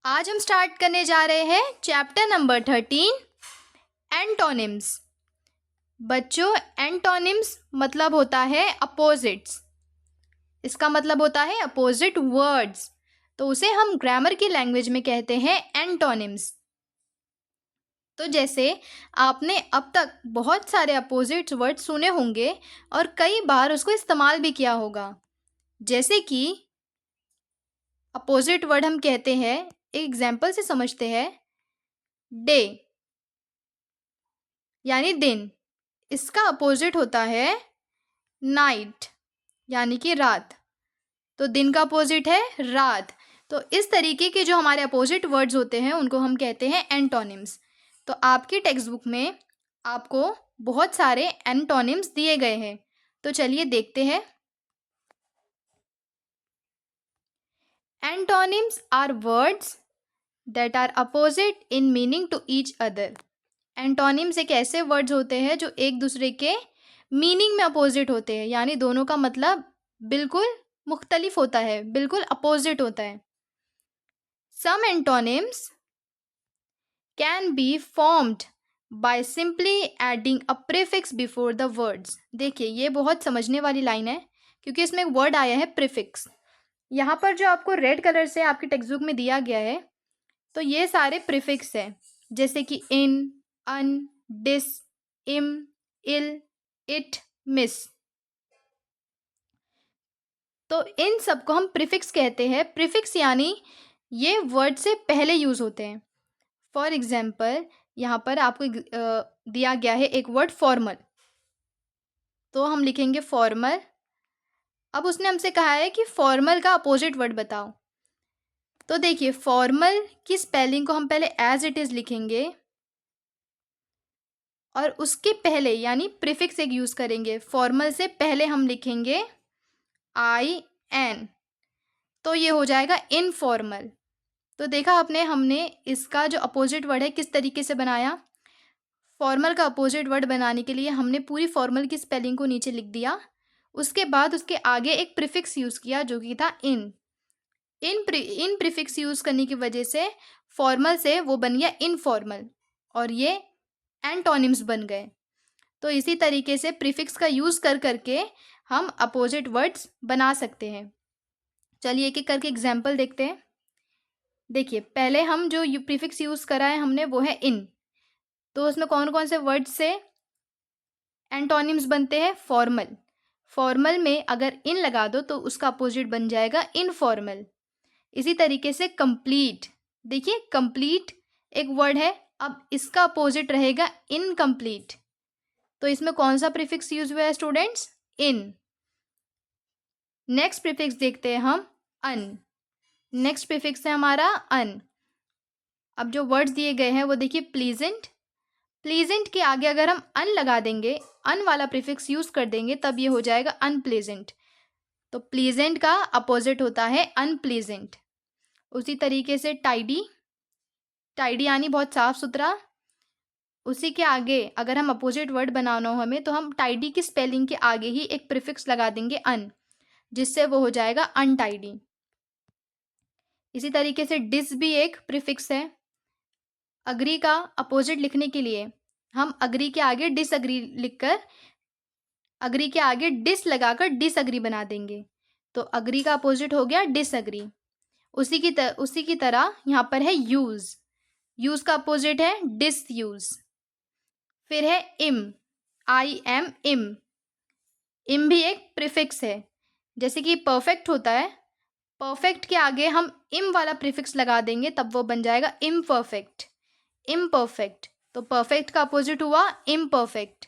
आज हम स्टार्ट करने जा रहे हैं चैप्टर नंबर 13 एंटोनिम्स। बच्चों, एंटोनिम्स मतलब होता है अपोजिट्स। इसका मतलब होता है अपोजिट वर्ड्स, तो उसे हम ग्रामर की लैंग्वेज में कहते हैं एंटोनिम्स। तो जैसे आपने अब तक बहुत सारे अपोजिट वर्ड सुने होंगे और कई बार उसको इस्तेमाल भी किया होगा। जैसे कि अपोजिट वर्ड हम कहते हैं, एक एग्जाम्पल से समझते हैं। डे यानी दिन, इसका अपोजिट होता है नाइट यानी कि रात। तो दिन का अपोजिट है रात। तो इस तरीके के जो हमारे अपोजिट वर्ड्स होते हैं उनको हम कहते हैं एंटोनिम्स। तो आपकी टेक्स्ट बुक में आपको बहुत सारे एंटोनिम्स दिए गए हैं, तो चलिए देखते हैं। Antonyms are words that are opposite in meaning to each other. Antonyms एक ऐसे वर्ड्स होते हैं जो एक दूसरे के मीनिंग में अपोजिट होते हैं, यानी दोनों का मतलब बिल्कुल मुख्तलिफ होता है, बिल्कुल अपोजिट होता है। Some antonyms can be formed by simply adding a prefix before the words. देखिए, ये बहुत समझने वाली लाइन है क्योंकि इसमें एक वर्ड आया है प्रीफिक्स। यहाँ पर जो आपको रेड कलर से आपकी टेक्स्ट बुक में दिया गया है, तो ये सारे प्रीफिक्स हैं, जैसे कि इन, अन, डिस, इम, इल, इट, मिस। तो इन सबको हम प्रीफिक्स कहते हैं। प्रीफिक्स यानी ये वर्ड से पहले यूज़ होते हैं। फॉर एग्जाम्पल, यहाँ पर आपको दिया गया है एक वर्ड फॉर्मल, तो हम लिखेंगे फॉर्मल। अब उसने हमसे कहा है कि फॉर्मल का अपोजिट वर्ड बताओ। तो देखिए, फॉर्मल की स्पेलिंग को हम पहले एज इट इज़ लिखेंगे और उसके पहले यानी प्रीफिक्स एक यूज़ करेंगे। फॉर्मल से पहले हम लिखेंगे आई एन, तो ये हो जाएगा इनफॉर्मल। तो देखा आपने, हमने इसका जो अपोजिट वर्ड है किस तरीके से बनाया। फॉर्मल का अपोजिट वर्ड बनाने के लिए हमने पूरी फॉर्मल की स्पेलिंग को नीचे लिख दिया, उसके बाद उसके आगे एक प्रीफिक्स यूज़ किया जो कि था इन। इन प्रीफिक्स यूज़ करने की वजह से फॉर्मल से वो बन गया इनफॉर्मल और ये एंटोनिम्स बन गए। तो इसी तरीके से प्रीफिक्स का यूज़ कर करके हम अपोजिट वर्ड्स बना सकते हैं। चलिए एक एक करके एग्जाम्पल देखते हैं। देखिए, पहले हम जो प्रीफिक्स यूज़ करा है हमने वो है इन, तो उसमें कौन कौन से वर्ड से एंटोनिम्स बनते हैं। फॉर्मल, फॉर्मल में अगर इन लगा दो तो उसका अपोजिट बन जाएगा इनफॉर्मल। इसी तरीके से कंप्लीट, देखिए कंप्लीट एक वर्ड है, अब इसका अपोजिट रहेगा इनकम्प्लीट। तो इसमें कौन सा प्रीफिक्स यूज हुआ है स्टूडेंट्स, इन। नेक्स्ट प्रीफिक्स देखते हैं हम, अन। नेक्स्ट प्रीफिक्स है हमारा अन। अब जो वर्ड्स दिए गए हैं वो देखिए, प्लीजेंट। प्लीजेंट के आगे अगर हम अन लगा देंगे, अन वाला प्रीफिक्स यूज कर देंगे, तब ये हो जाएगा अनप्लीजेंट। तो प्लीजेंट का अपोजिट होता है अनप्लीजेंट। उसी तरीके से टाइडी, टाइडी यानी बहुत साफ सुथरा। उसी के आगे अगर हम अपोजिट वर्ड बनाना हो हमें, तो हम टाइडी की स्पेलिंग के आगे ही एक प्रीफिक्स लगा देंगे अन, जिससे वो हो जाएगा अनटाइडी। इसी तरीके से डिस भी एक प्रीफिक्स है। अग्री का अपोजिट लिखने के लिए हम अग्री के आगे डिसअग्री लिखकर, अग्री के आगे डिस लगाकर डिसअग्री बना देंगे, तो अग्री का अपोजिट हो गया डिसअग्री। उसी की तरह यहाँ पर है यूज, यूज का अपोजिट है डिस यूज। फिर है इम, आई एम इम। इम भी एक प्रीफिक्स है, जैसे कि परफेक्ट होता है, परफेक्ट के आगे हम इम वाला प्रीफिक्स लगा देंगे तब वो बन जाएगा इम्परफेक्ट, इम्परफेक्ट। तो परफेक्ट का अपोजिट हुआ इम्परफेक्ट।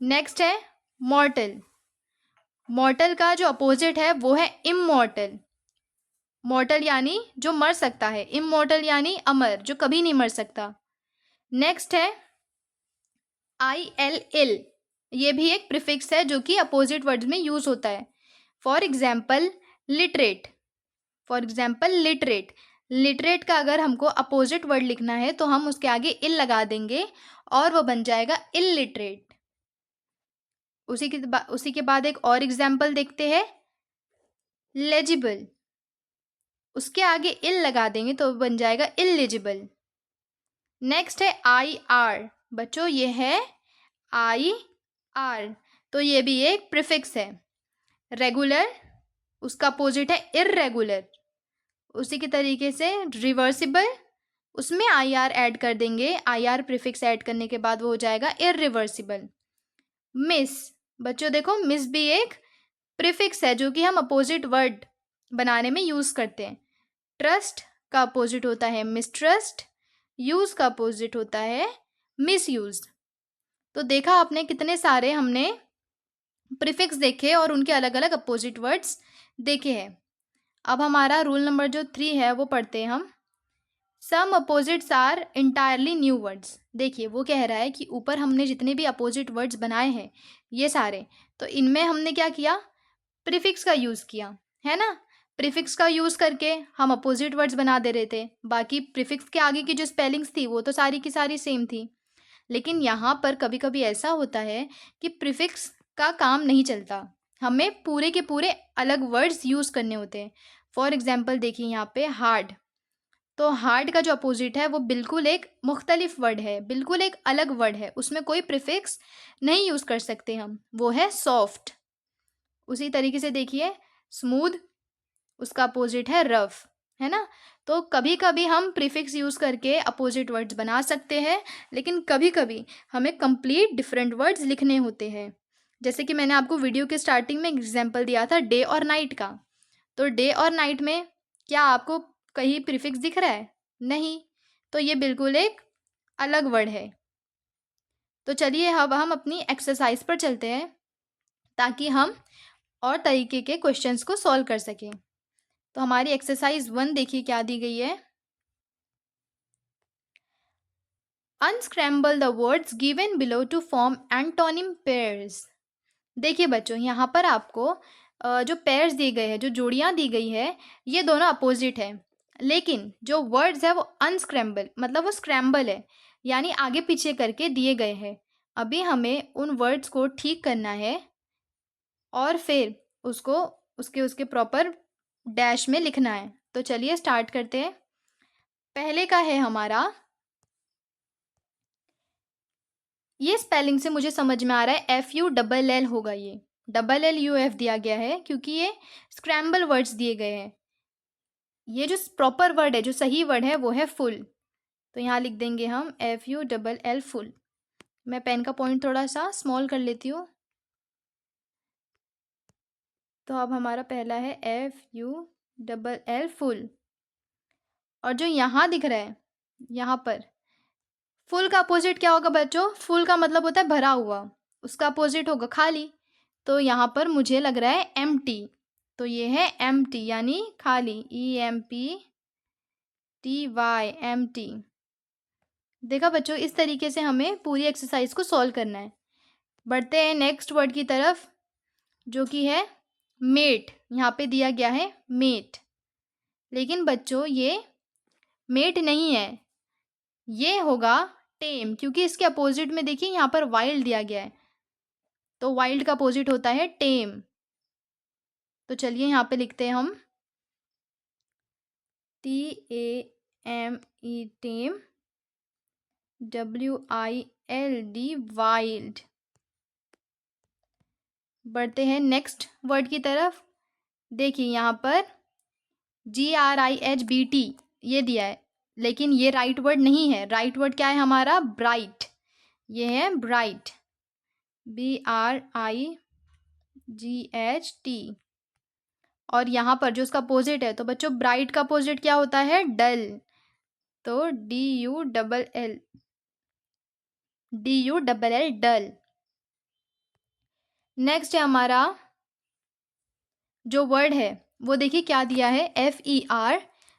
नेक्स्ट है मॉर्टल। मॉर्टल का जो अपोजिट है वो है इममॉर्टल। मॉर्टल यानी जो मर सकता है, इममॉर्टल यानी अमर, जो कभी नहीं मर सकता। नेक्स्ट है आई एल इल। ये भी एक प्रीफिक्स है जो कि अपोजिट वर्ड्स में यूज होता है। For example literate, for example literate. Literate का अगर हमको अपोजिट वर्ड लिखना है तो हम उसके आगे इल लगा देंगे और वो बन जाएगा इलिटरेट। उसी के बाद एक और एग्जाम्पल देखते हैं, लेजिबल। उसके आगे इल लगा देंगे तो बन जाएगा इलिजिबल। नेक्स्ट है आई आर। बच्चों ये है आई आर, तो ये भी एक प्रीफिक्स है। रेगुलर, उसका अपोजिट है इर्रेगुलर। उसी के तरीके से रिवर्सिबल, उसमें आई आर ऐड कर देंगे, आई आर प्रीफिक्स ऐड करने के बाद वो हो जाएगा इरिवर्सिबल। मिस, बच्चों देखो मिस भी एक प्रीफिक्स है जो कि हम अपोजिट वर्ड बनाने में यूज करते हैं। ट्रस्ट का अपोजिट होता है मिसट्रस्ट, यूज का अपोजिट होता है मिसयूज। तो देखा आपने कितने सारे हमने प्रीफिक्स देखे और उनके अलग अलग अपोजिट वर्ड्स देखे हैं। अब हमारा रूल नंबर जो 3 है वो पढ़ते हैं हम। Some opposites are entirely new words. देखिए वो कह रहा है कि ऊपर हमने जितने भी अपोजिट वर्ड्स बनाए हैं ये सारे, तो इनमें हमने क्या किया, प्रीफिक्स का यूज़ किया है ना। प्रीफिक्स का यूज़ करके हम अपोजिट वर्ड्स बना दे रहे थे, बाकी प्रीफिक्स के आगे की जो स्पेलिंग्स थी वो तो सारी की सारी सेम थी। लेकिन यहाँ पर कभी कभी ऐसा होता है कि प्रीफिक्स का काम नहीं चलता, हमें पूरे के पूरे अलग वर्ड्स यूज़ करने होते हैं। फॉर एग्जाम्पल देखिए यहाँ पे हार्ड, तो हार्ड का जो अपोजिट है वो बिल्कुल एक मुख्तलिफ वर्ड है, बिल्कुल एक अलग वर्ड है, उसमें कोई प्रीफिक्स नहीं यूज़ कर सकते हम, वो है सॉफ्ट। उसी तरीके से देखिए स्मूथ, उसका अपोजिट है रफ, है ना। तो कभी कभी हम प्रीफिक्स यूज़ करके अपोजिट वर्ड्स बना सकते हैं, लेकिन कभी कभी हमें कंप्लीट डिफरेंट वर्ड्स लिखने होते हैं। जैसे कि मैंने आपको वीडियो के स्टार्टिंग में एग्जांपल दिया था डे और नाइट का, तो डे और नाइट में क्या आपको कहीं प्रीफिक्स दिख रहा है? नहीं, तो ये बिल्कुल एक अलग वर्ड है। तो चलिए अब हम अपनी एक्सरसाइज पर चलते हैं ताकि हम और तरीके के क्वेश्चंस को सॉल्व कर सकें। तो हमारी एक्सरसाइज 1 देखिए क्या दी गई है। Unscramble the words given below to form antonym pairs. देखिए बच्चों यहाँ पर आपको जो पेयर्स दिए गए हैं, जो जोड़ियाँ दी गई है, ये दोनों अपोजिट है, लेकिन जो वर्ड्स है वो अनस्क्रैम्बल मतलब वो स्क्रैम्बल है, यानी आगे पीछे करके दिए गए हैं। अभी हमें उन वर्ड्स को ठीक करना है और फिर उसको उसके उसके प्रॉपर डैश में लिखना है। तो चलिए स्टार्ट करते हैं। पहले का है हमारा, ये स्पेलिंग से मुझे समझ में आ रहा है FULL होगा, ये LLUF दिया गया है क्योंकि ये स्क्रैम्बल वर्ड्स दिए गए हैं। ये जो प्रॉपर वर्ड है, जो सही वर्ड है वो है फुल, तो यहाँ लिख देंगे हम FULL फुल। मैं पेन का पॉइंट थोड़ा सा स्मॉल कर लेती हूँ। तो अब हमारा पहला है FULL फुल, और जो यहाँ दिख रहा है यहाँ पर फुल का अपोजिट क्या होगा बच्चों? फुल का मतलब होता है भरा हुआ, उसका अपोजिट होगा खाली। तो यहाँ पर मुझे लग रहा है एम्प्टी, तो ये है एम्प्टी यानी खाली, EMPTY एम्प्टी। देखा बच्चों, इस तरीके से हमें पूरी एक्सरसाइज को सॉल्व करना है। बढ़ते हैं नेक्स्ट वर्ड की तरफ जो कि है मेट। यहाँ पे दिया गया है मेट, लेकिन बच्चों ये मेट नहीं है, ये होगा टेम, क्योंकि इसके अपोजिट में देखिए यहाँ पर वाइल्ड दिया गया है, तो वाइल्ड का अपोजिट होता है टेम। तो चलिए यहाँ पे लिखते हैं हम TAME टेम, WILD वाइल्ड। बढ़ते हैं नेक्स्ट वर्ड की तरफ। देखिए यहाँ पर GRIHBT ये दिया है, लेकिन ये राइट वर्ड नहीं है। राइट वर्ड क्या है हमारा? ब्राइट, ये है ब्राइट, BRIGHT। और यहाँ पर जो उसका अपोजिट है, तो बच्चों ब्राइट का अपोजिट क्या होता है? डल, तो DULL डल। नेक्स्ट है हमारा जो वर्ड है वो देखिए क्या दिया है,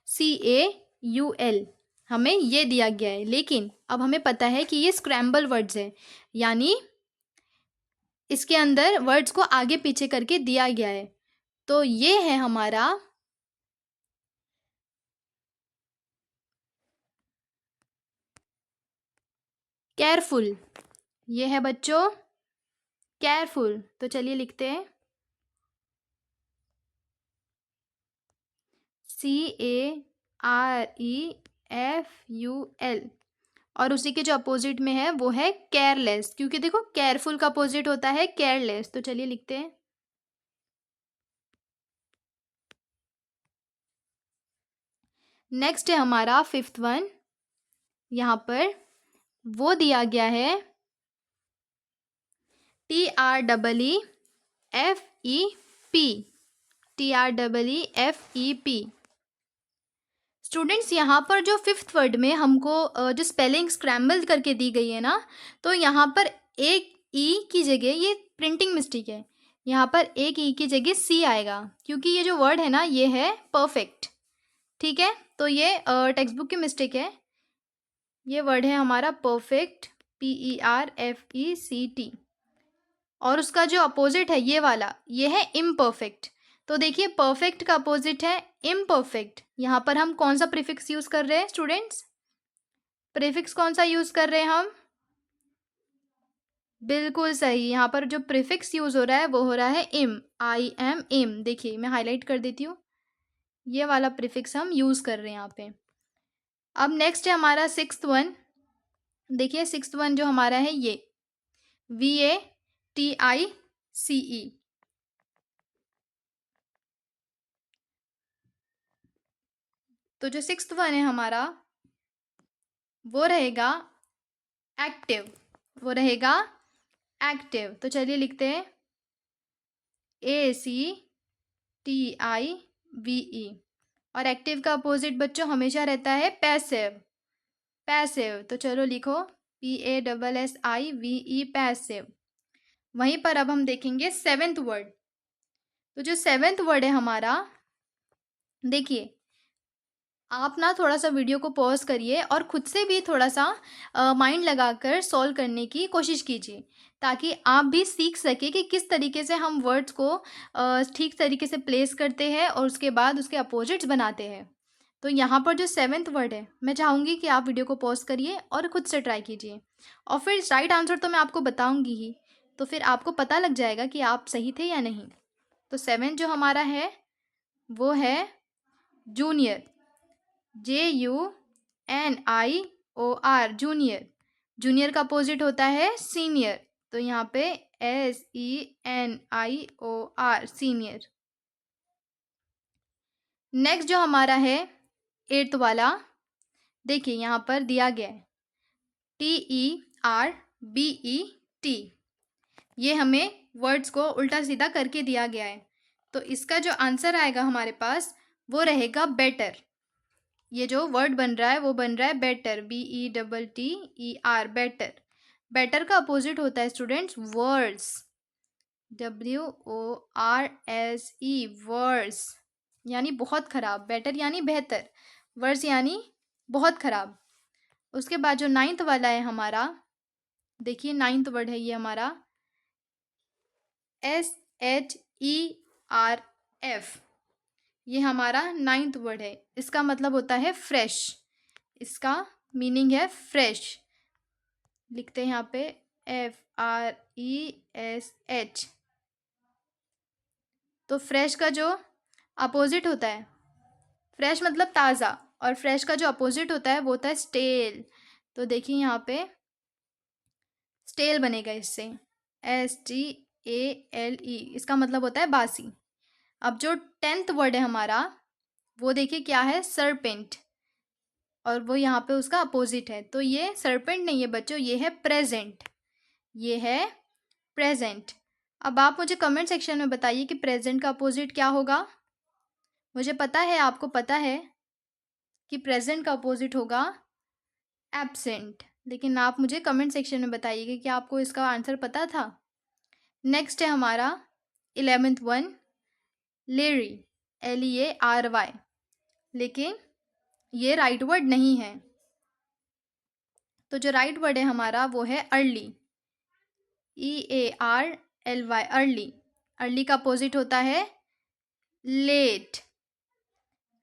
FERCAUL, हमें ये दिया गया है, लेकिन अब हमें पता है कि ये स्क्रैम्बल वर्ड्स है, यानी इसके अंदर वर्ड्स को आगे पीछे करके दिया गया है। तो ये है हमारा केयरफुल, ये है बच्चों केयरफुल। तो चलिए लिखते हैं CAREFUL, और उसी के जो अपोजिट में है वो है केयरलेस, क्योंकि देखो केयरफुल का अपोजिट होता है केयरलेस। तो चलिए लिखते हैं। नेक्स्ट है हमारा फिफ्थ वन। यहाँ पर वो दिया गया है TREEFEP, TREEFEP। स्टूडेंट्स यहाँ पर जो फिफ्थ वर्ड में हमको जो स्पेलिंग स्क्रैम्बल करके दी गई है ना, तो यहाँ पर एक ई की जगह, ये प्रिंटिंग मिस्टेक है, यहाँ पर एक ई की जगह सी आएगा, क्योंकि ये जो वर्ड है ना ये है परफेक्ट। ठीक है, तो ये टेक्स्ट बुक की मिस्टेक है। ये वर्ड है हमारा परफेक्ट, PERFECT, और उसका जो अपोजिट है ये वाला, ये है इम्परफेक्ट। तो देखिए परफेक्ट का अपोजिट है इम्परफेक्ट। यहाँ पर हम कौन सा प्रीफिक्स यूज कर रहे हैं स्टूडेंट्स? प्रीफिक्स कौन सा यूज कर रहे हैं हम? बिल्कुल सही, यहाँ पर जो प्रीफिक्स यूज हो रहा है वो हो रहा है इम, IM, इम। देखिए मैं हाईलाइट कर देती हूँ, ये वाला प्रीफिक्स हम यूज कर रहे हैं यहाँ पे। अब नेक्स्ट है हमारा सिक्स्थ वन। देखिए सिक्स्थ वन जो हमारा है ये VATICE। तो जो सिक्स्थ वन है हमारा वो रहेगा एक्टिव, वो रहेगा एक्टिव। तो चलिए लिखते हैं ACTIVE, और एक्टिव का अपोजिट बच्चों हमेशा रहता है पैसिव, पैसिव। तो चलो लिखो PASSIVE, पैसिव। वहीं पर अब हम देखेंगे सेवेंथ वर्ड। तो जो सेवेंथ वर्ड है हमारा, देखिए आप ना थोड़ा सा वीडियो को पॉज करिए और खुद से भी थोड़ा सा माइंड लगाकर सॉल्व करने की कोशिश कीजिए, ताकि आप भी सीख सके कि किस तरीके से हम वर्ड्स को ठीक तरीके से प्लेस करते हैं और उसके बाद उसके अपोजिट्स बनाते हैं। तो यहाँ पर जो सेवेंथ वर्ड है, मैं चाहूँगी कि आप वीडियो को पॉज करिए और खुद से ट्राई कीजिए, और फिर राइट आंसर तो मैं आपको बताऊँगी ही, तो फिर आपको पता लग जाएगा कि आप सही थे या नहीं। तो सेवेंथ जो हमारा है वो है जूनियर, JUNIOR, जूनियर। जूनियर का अपोजिट होता है सीनियर, तो यहाँ पे SENIOR, सीनियर। नेक्स्ट जो हमारा है एट्थ वाला, देखिए यहाँ पर दिया गया है TERBET। ये हमें वर्ड्स को उल्टा सीधा करके दिया गया है, तो इसका जो आंसर आएगा हमारे पास वो रहेगा बेटर। ये जो वर्ड बन रहा है वो बन रहा है बेटर, BETTER, बेटर। बेटर का अपोजिट होता है स्टूडेंट्स वर्स, WORSE, वर्स, यानी बहुत खराब। बेटर यानी बेहतर, वर्स यानी बहुत खराब। उसके बाद जो नाइन्थ वाला है हमारा, देखिए नाइन्थ वर्ड है ये हमारा SHERF। ये हमारा नाइन्थ वर्ड है, इसका मतलब होता है फ्रेश, इसका मीनिंग है फ्रेश। लिखते हैं यहाँ पे FRESH। तो फ्रेश का जो अपोजिट होता है, फ्रेश मतलब ताज़ा, और फ्रेश का जो अपोजिट होता है वो होता है स्टेल। तो देखिए यहाँ पे स्टेल बनेगा इससे, STALE, इसका मतलब होता है बासी। अब जो 10th वर्ड है हमारा वो देखिए क्या है, सरपेंट, और वो यहाँ पे उसका अपोजिट है। तो ये सरपेंट नहीं है बच्चों, ये है प्रेजेंट, ये है प्रेजेंट। अब आप मुझे कमेंट सेक्शन में बताइए कि प्रेजेंट का अपोजिट क्या होगा। मुझे पता है, आपको पता है कि प्रेजेंट का अपोजिट होगा एब्सेंट, लेकिन आप मुझे कमेंट सेक्शन में बताइएगा कि आपको इसका आंसर पता था। नेक्स्ट है हमारा 11th वन, लेरी, LEARY, लेकिन ये राइट वर्ड नहीं है। तो जो राइट वर्ड है हमारा वो है अर्ली, EARLY, अर्ली। अर्ली का अपोजिट होता है लेट।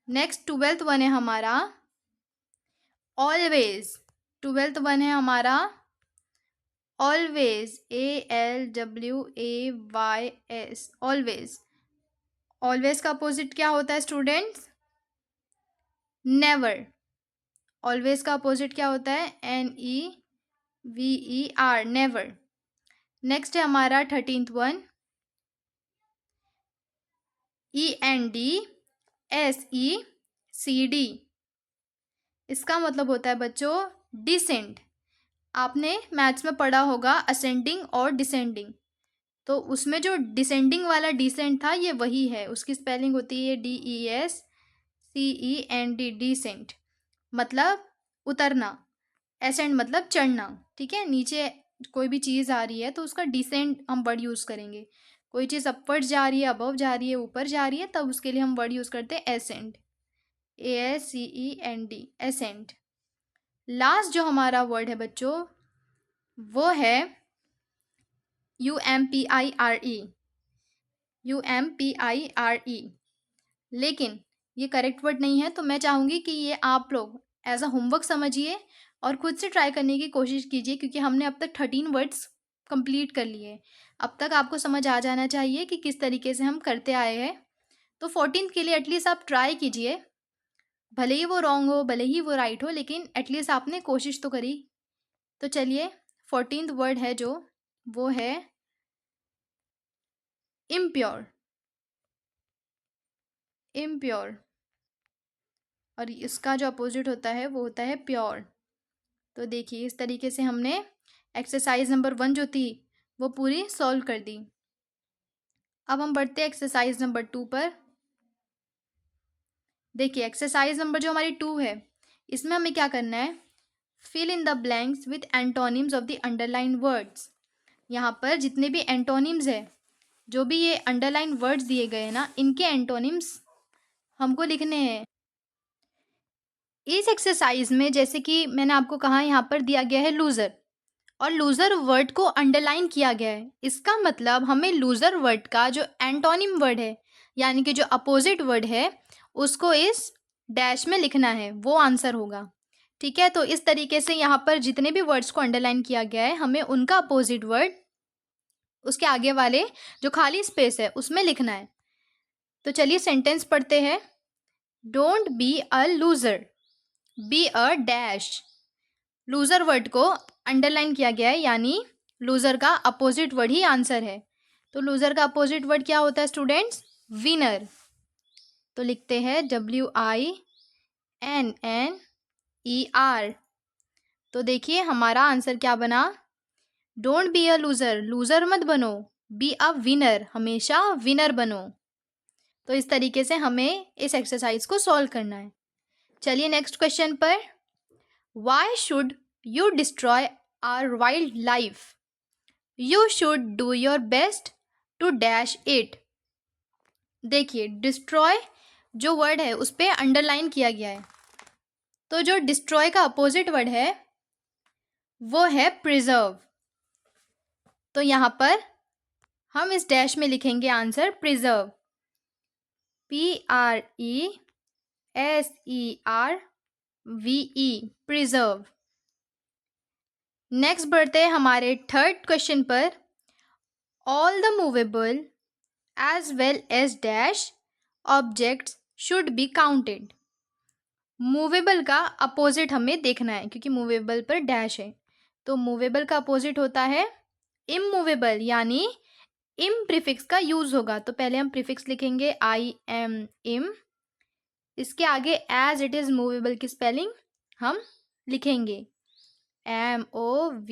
नेक्स्ट 12th वन है हमारा ऑलवेज, 12th वन है हमारा ऑलवेज, ALWAYS, ऑलवेज। ऑलवेज का अपोजिट क्या होता है स्टूडेंट्स? नेवर। ऑलवेज का अपोजिट क्या होता है? NEVER, never. नेक्स्ट है हमारा 13th वन, ENDSECD। इसका मतलब होता है बच्चों डिसेंड। आपने मैथ्स में पढ़ा होगा असेंडिंग और डिसेंडिंग, तो उसमें जो डिसेंडिंग वाला डिसेंड था ये वही है। उसकी स्पेलिंग होती है DESCEND, डिसेंट मतलब उतरना, एसेंड मतलब चढ़ना। ठीक है, नीचे कोई भी चीज़ आ रही है तो उसका डिसेंड हम वर्ड यूज़ करेंगे। कोई चीज़ अपवर्ड जा रही है, अबव जा रही है, ऊपर जा रही है, तब उसके लिए हम वर्ड यूज़ करते हैं एसेंड, ASCEND, एसेंड। लास्ट जो हमारा वर्ड है बच्चों वो है UMPIRE। लेकिन ये करेक्ट वर्ड नहीं है, तो मैं चाहूँगी कि ये आप लोग एज अ होमवर्क समझिए और खुद से ट्राई करने की कोशिश कीजिए, क्योंकि हमने अब तक 13 वर्ड्स कंप्लीट कर लिए। अब तक आपको समझ आ जाना चाहिए कि किस तरीके से हम करते आए हैं। तो 14th के लिए एटलीस्ट आप ट्राई कीजिए, भले ही वो रॉन्ग हो, भले ही वो राइट हो, लेकिन एटलीस्ट आपने कोशिश तो करी। तो चलिए 14th वर्ड है जो वो है इम्प्योर। इम्प्योर, और इसका जो अपोजिट होता है वो होता है प्योर। तो देखिए इस तरीके से हमने एक्सरसाइज नंबर 1 जो थी वो पूरी सॉल्व कर दी। अब हम बढ़ते हैं एक्सरसाइज नंबर 2 पर। देखिए एक्सरसाइज नंबर जो हमारी 2 है, इसमें हमें क्या करना है? Fill in the blanks with antonyms of the underline words. यहाँ पर जितने भी एंटोनिम्स है, जो भी ये अंडरलाइन वर्ड्स दिए गए हैं ना, इनके एंटोनिम्स हमको लिखने हैं। इस एक्सरसाइज में जैसे कि मैंने आपको कहा यहाँ पर दिया गया है लूज़र, और लूज़र वर्ड को अंडरलाइन किया गया है। इसका मतलब हमें लूज़र वर्ड का जो एंटोनिम वर्ड है, यानी कि जो अपोजिट वर्ड है, उसको इस डैश में लिखना है, वो आंसर होगा। ठीक है, तो इस तरीके से यहाँ पर जितने भी वर्ड्स को अंडरलाइन किया गया है, हमें उनका अपोजिट वर्ड उसके आगे वाले जो खाली स्पेस है उसमें लिखना है। तो चलिए सेंटेंस पढ़ते हैं। Don't be a loser, be a dash. Loser word को अंडरलाइन किया गया है, यानी लूज़र का अपोजिट वर्ड ही आंसर है। तो लूज़र का अपोजिट वर्ड क्या होता है स्टूडेंट्स? विनर। तो लिखते हैं WINNER। तो देखिए हमारा आंसर क्या बना? Don't be a loser, loser मत बनो, बी अ विनर, हमेशा विनर बनो। तो इस तरीके से हमें इस एक्सरसाइज को सॉल्व करना है। चलिए नेक्स्ट क्वेश्चन पर। Why should you destroy our wildlife? You should do your best to dash it. देखिए डिस्ट्रॉय जो वर्ड है उस पर अंडरलाइन किया गया है, तो जो डिस्ट्रॉय का अपोजिट वर्ड है वो है प्रिजर्व। तो यहाँ पर हम इस डैश में लिखेंगे answer preserve, PRESERVE, preserve. Next बढ़ते हैं हमारे थर्ड क्वेश्चन पर। All the movable as well as dash objects should be counted. Movable का अपोजिट हमें देखना है, क्योंकि मूवेबल पर डैश है। तो मूवेबल का अपोजिट होता है इमूवेबल, यानी इम प्रीफिक्स का यूज होगा। तो पहले हम प्रीफिक्स लिखेंगे IM। इसके आगे एज इट इज मूवेबल की स्पेलिंग हम लिखेंगे MOVABLE,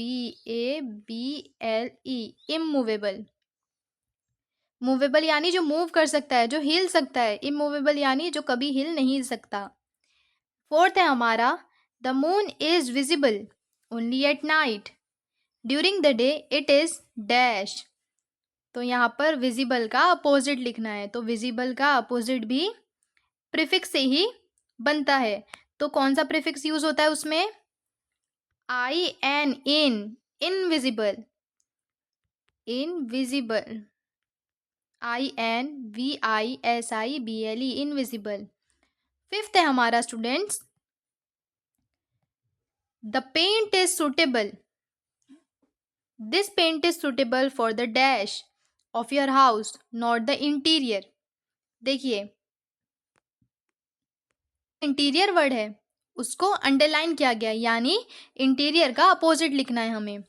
इमूवेबल। मूवेबल यानी जो मूव कर सकता है, जो हिल सकता है। इमूवेबल यानी जो कभी हिल नहीं सकता। फोर्थ है हमारा the moon is visible only at night, during the day it is dash. तो यहाँ पर विजिबल का अपोजिट लिखना है, तो विजिबल का अपोजिट भी प्रीफिक्स से ही बनता है। तो कौन सा प्रीफिक्स यूज होता है उसमें? IN, invisible, invisible, INVISIBLE, invisible. Fifth है हमारा students the paint is suitable, this paint is suitable for the dash of your house not the interior. देखिए इंटीरियर वर्ड है उसको अंडरलाइन किया गया है, यानी इंटीरियर का अपोजिट लिखना है हमें।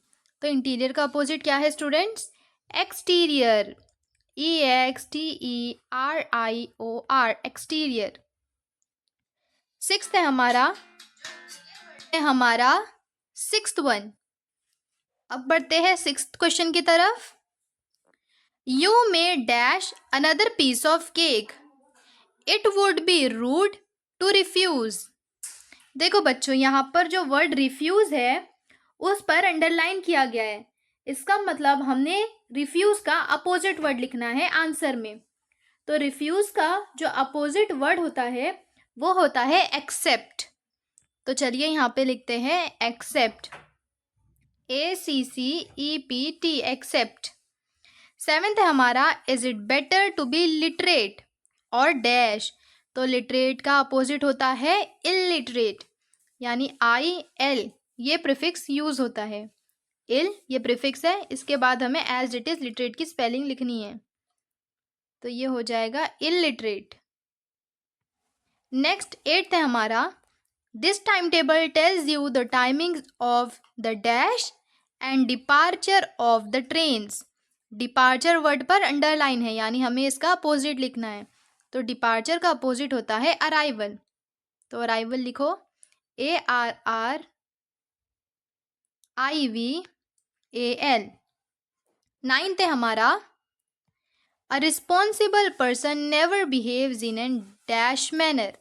तो इंटीरियर का अपोजिट क्या है students? Exterior, EXTERIOR, exterior. Sixth है हमारा सिक्स्थ वन। अब बढ़ते हैं सिक्स्थ क्वेश्चन की तरफ। You may dash another piece of cake, it would be rude to refuse. देखो बच्चों, यहाँ पर जो वर्ड रिफ्यूज है उस पर अंडरलाइन किया गया है। इसका मतलब हमने रिफ्यूज का अपोजिट वर्ड लिखना है आंसर में। तो रिफ्यूज का जो अपोजिट वर्ड होता है वो होता है एक्सेप्ट। तो चलिए यहाँ पे लिखते हैं एक्सेप्ट, ACCEPT, एक्सेप्ट। सेवेंथ है हमारा is it better to be literate और डैश। तो लिटरेट का अपोजिट होता है इलिटरेट, यानी IL ये प्रीफिक्स यूज होता है। इल ये प्रीफिक्स है, इसके बाद हमें एज इट इज लिटरेट की स्पेलिंग लिखनी है, तो ये हो जाएगा इलिटरेट। नेक्स्ट एट्थ है हमारा this time table tells you the timing of the dash and departure of the trains. Departure word पर अंडरलाइन है, यानी हमें इसका अपोजिट लिखना है। तो डिपार्चर का अपोजिट होता है अराइवल। तो अराइवल लिखो ARRIVAL। नाइन्थ है हमारा a responsible person never behaves in an dash manner.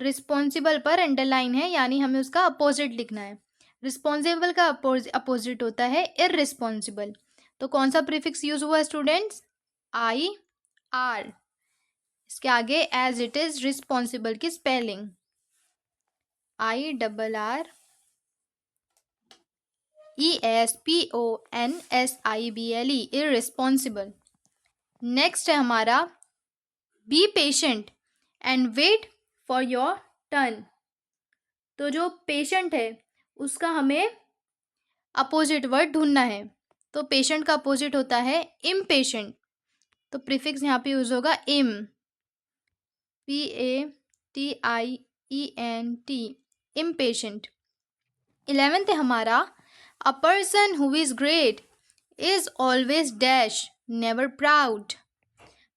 Responsible पर अंडरलाइन है, यानी हमें उसका अपोजिट लिखना है। रिस्पॉन्सिबल का अपोजिट होता है इररिस्पॉन्सिबल। तो कौन सा प्रीफिक्स यूज हुआ स्टूडेंट्स? IR। इसके आगे एज इट इज रिस्पॉन्सिबल की स्पेलिंग IRRESPONSIBLE, इररिस्पॉन्सिबल। नेक्स्ट है हमारा be patient and wait for your turn. तो जो पेशेंट है उसका हमें अपोजिट वर्ड ढूंढना है। तो पेशेंट का अपोजिट होता है इम्पेशेंट। तो प्रीफिक्स यहाँ पे यूज होगा इम, PATIENT, इम्पेशेंट। 11th है हमारा a person who is great is always dash never proud.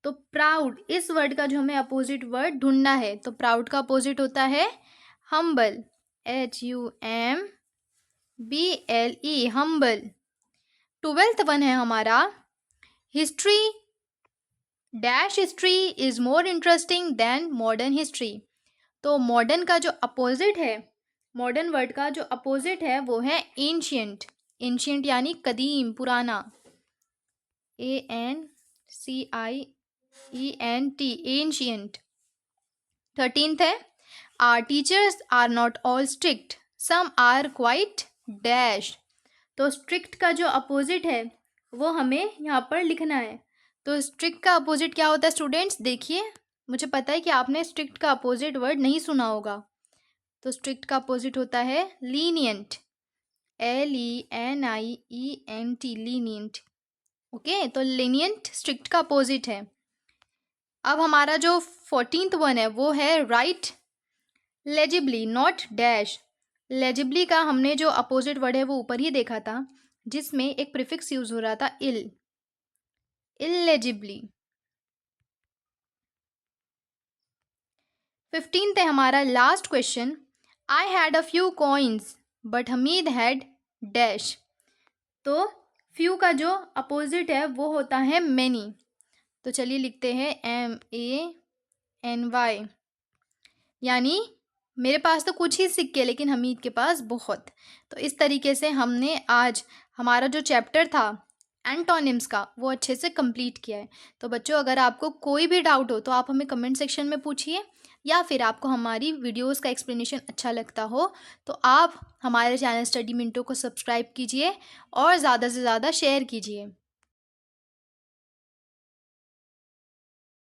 तो प्राउड इस वर्ड का जो हमें अपोजिट वर्ड ढूंढना है, तो प्राउड का अपोजिट होता है humble, HUMBLE, humble. 12th one है हमारा history dash history is more interesting than modern history. तो मॉडर्न का जो अपोजिट है, मॉडर्न वर्ड का जो अपोजिट है वो है एंशियंट। एंशियंट यानी कदीम, पुराना, ANCIENT, एंशियंट। 13th है our teachers are not all strict some are quite dash. तो स्ट्रिक्ट का जो अपोजिट है वो हमें यहाँ पर लिखना है। तो स्ट्रिक्ट का अपोजिट क्या होता है स्टूडेंट्स? देखिए, मुझे पता है कि आपने स्ट्रिक्ट का अपोजिट वर्ड नहीं सुना होगा। तो स्ट्रिक्ट का अपोजिट होता है लीनियंट, LENIENT, लीनियंट। ओके, तो लीनियंट स्ट्रिक्ट का अपोजिट है। अब हमारा जो 14th वन है वो है राइट लेजिबली नॉट डैश। लेजिबली का हमने जो अपोजिट वर्ड है वो ऊपर ही देखा था, जिसमें एक प्रीफिक्स यूज हो रहा था इलेजिबली। 15th है हमारा last question I had a few coins but Hamid had dash. तो फ्यू का जो अपोजिट है वो होता है मैनी। तो चलिए लिखते हैं MANY, यानी मेरे पास तो कुछ ही सिक्के लेकिन हमीद के पास बहुत। तो इस तरीके से हमने आज हमारा जो चैप्टर था एंटोनिम्स का वो अच्छे से कंप्लीट किया है। तो बच्चों, अगर आपको कोई भी डाउट हो तो आप हमें कमेंट सेक्शन में पूछिए, या फिर आपको हमारी वीडियोस का एक्सप्लेनेशन अच्छा लगता हो तो आप हमारे चैनल स्टडी मिनटों को सब्सक्राइब कीजिए और ज़्यादा से ज़्यादा शेयर कीजिए।